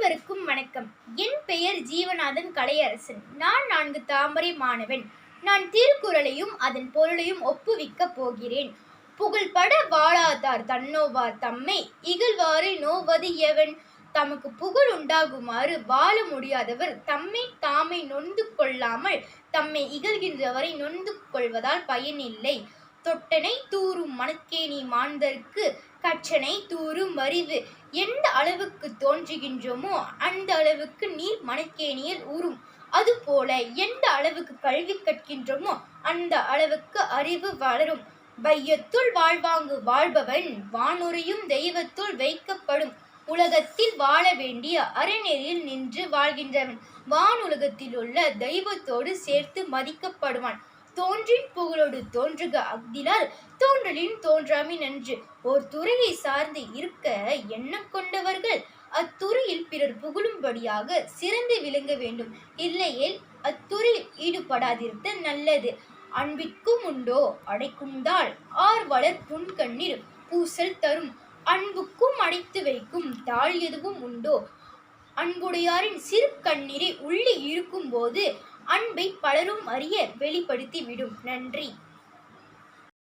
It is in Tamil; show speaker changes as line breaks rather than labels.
அனைவருக்கும் வணக்கம். என் பெயர் ஜீவநாதன் கலையரசன். நான் 4 தாமரை மாணவன். நான் திருக்குறளையும் அதன் பொருளையும் ஒப்புவிக்கப் போகிறேன். புகழ்பட வாழாதார் தன்னோவார் தம்மை இகழ்வாரை நோவது எவன்? தமக்கு புகழ் உண்டாகுமாறு வாழ முடியாதவர் தம்மை தாமே நொந்து கொள்ளாமல் தம்மை இகழ்கின்றவரை நொந்து கொள்வதால் பயனில்லை. தொட்டனை தூறும் மணக்கேணி மாந்தர்க்கு கற்றனை தூறும் அறிவு. எந்த அளவுக்கு தோன்றுகின்றோமோ அந்த அளவுக்கு நீர் மணக்கேணியில் ஊறும். அதுபோல எந்த அளவுக்கு கல்வி கற்கின்றோமோ அந்த அளவுக்கு அறிவு வளரும். வையத்துள் வாழ்வாங்கு வாழ்பவன் வானுரையும் தெய்வத்துள் வைக்கப்படும். உலகத்தில் வாழ வேண்டிய அறநெறியில் நின்று வாழ்கின்றவன் வானுலகத்தில் உள்ள தெய்வத்தோடு சேர்த்து மதிக்கப்படுவான். தோன்றின் புகழோடு தோன்றுக அஃதிலால் தோன்றலின் தோன்றாமை நன்று. ஓர் துறையை சார்ந்து இருக்க எண்ணம் கொண்டவர்கள் அத்துறையில் பிறர் புகழும்படியாக சிறந்து விளங்க வேண்டும். இல்லையேல் அத்துறையில் ஈடுபடாதிருத்த நல்லது. அன்பிற்கும் உண்டோ அடைக்கும்தால் ஆர்வலர் புன்கண்ணீர் பூசல் தரும். அன்புக்கும் அடைத்து வைக்கும் தாழ் எதுவும் உண்டோ? அன்புடையாரின் சிறு கண்ணீரை உள்ளே இருக்கும் போது அன்பை பலரும் அறிய வெளிப்படுத்தி விடும். நன்றி.